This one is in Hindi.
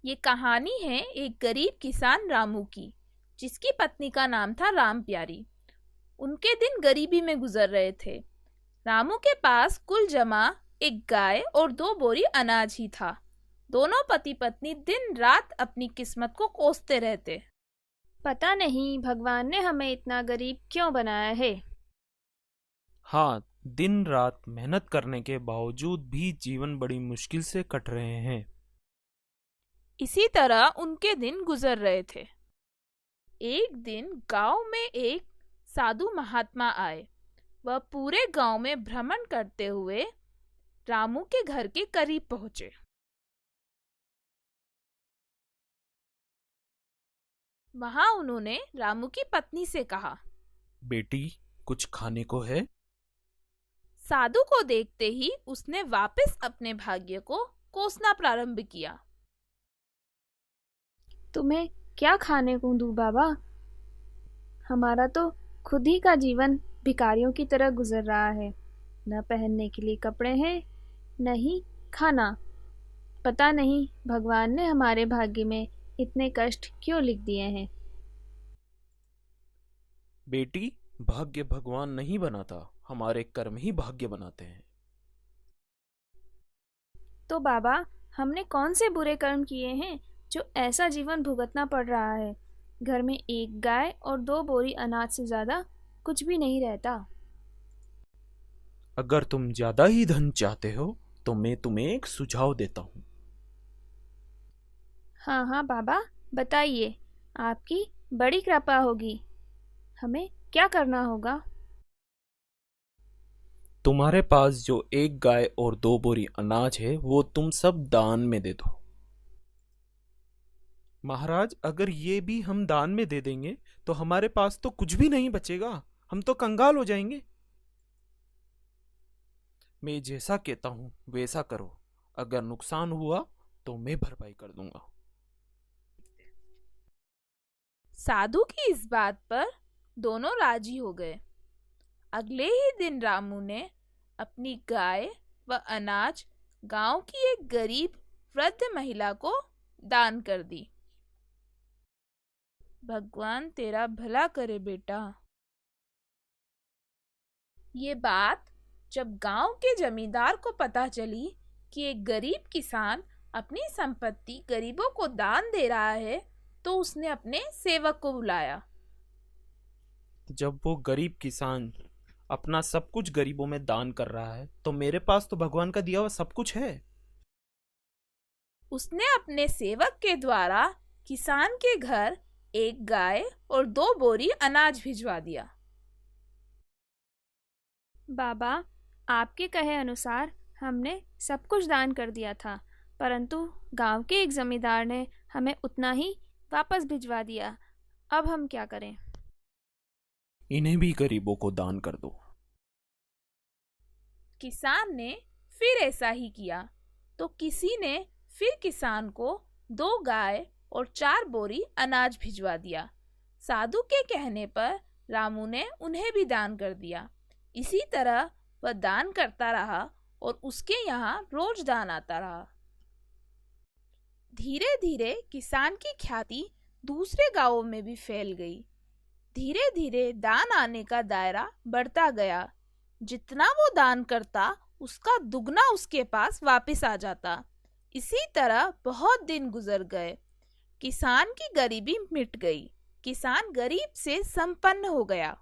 ये कहानी है एक गरीब किसान रामू की, जिसकी पत्नी का नाम था राम प्यारी। उनके दिन गरीबी में गुजर रहे थे। रामू के पास कुल जमा एक गाय और 2 बोरी अनाज ही था। दोनों पति पत्नी दिन रात अपनी किस्मत को कोसते रहते। पता नहीं भगवान ने हमें इतना गरीब क्यों बनाया है। हाँ, दिन रात मेहनत करने के बावजूद भी जीवन बड़ी मुश्किल से कट रहे हैं। इसी तरह उनके दिन गुजर रहे थे। एक दिन गांव में एक साधु महात्मा आए। वह पूरे गांव में भ्रमण करते हुए रामू के घर के करीब पहुंचे। वहां उन्होंने रामू की पत्नी से कहा, बेटी, कुछ खाने को है? साधु को देखते ही उसने वापस अपने भाग्य को कोसना प्रारंभ किया। तुम्हें क्या खाने को दूं बाबा? हमारा तो खुद ही का जीवन भिखारियों की तरह गुजर रहा है। न पहनने के लिए कपड़े हैं, न ही खाना। पता नहीं भगवान ने हमारे भाग्य में इतने कष्ट क्यों लिख दिए हैं। बेटी, भाग्य भगवान नहीं बनाता, हमारे कर्म ही भाग्य बनाते हैं। तो बाबा, हमने कौन से बुरे कर्म किए हैं जो ऐसा जीवन भुगतना पड़ रहा है? घर में एक गाय और 2 बोरी अनाज से ज्यादा कुछ भी नहीं रहता। अगर तुम ज्यादा ही धन चाहते हो तो मैं तुम्हें एक सुझाव देता हूँ। हाँ हाँ बाबा, बताइए। आपकी बड़ी कृपा होगी। हमें क्या करना होगा? तुम्हारे पास जो एक गाय और 2 बोरी अनाज है वो तुम सब दान में दे दो। महाराज, अगर ये भी हम दान में दे देंगे तो हमारे पास तो कुछ भी नहीं बचेगा, हम तो कंगाल हो जाएंगे। मैं जैसा कहता हूं वैसा करो, अगर नुकसान हुआ तो मैं भरपाई कर दूंगा। साधु की इस बात पर दोनों राजी हो गए। अगले ही दिन रामू ने अपनी गाय व अनाज गांव की एक गरीब वृद्ध महिला को दान कर दी। भगवान तेरा भला करे बेटा। ये बात जब गांव के जमींदार को पता चली कि एक गरीब किसान अपनी संपत्ति गरीबों को दान दे रहा है, तो उसने अपने सेवक को बुलाया। जब वो गरीब किसान अपना सब कुछ गरीबों में दान कर रहा है तो मेरे पास तो भगवान का दिया हुआ सब कुछ है। उसने अपने सेवक के द्वारा किसान के घर एक गाय और 2 बोरी अनाज भिजवा दिया। बाबा, आपके कहे अनुसार हमने सब कुछ दान कर दिया था, परंतु गांव के एक जमींदार ने हमें उतना ही वापस भिजवा दिया। अब हम क्या करें? इन्हें भी गरीबों को दान कर दो। किसान ने फिर ऐसा ही किया, तो किसी ने फिर किसान को 2 गाय और 4 बोरी अनाज भिजवा दिया। साधु के कहने पर रामू ने उन्हें भी दान कर दिया। इसी तरह वह दान करता रहा और उसके यहाँ रोज दान आता रहा। धीरे धीरे किसान की ख्याति दूसरे गांवों में भी फैल गई। धीरे धीरे दान आने का दायरा बढ़ता गया। जितना वो दान करता, उसका दुगना उसके पास वापस आ जाता। इसी तरह बहुत दिन गुजर गए। किसान की गरीबी मिट गई। किसान गरीब से संपन्न हो गया।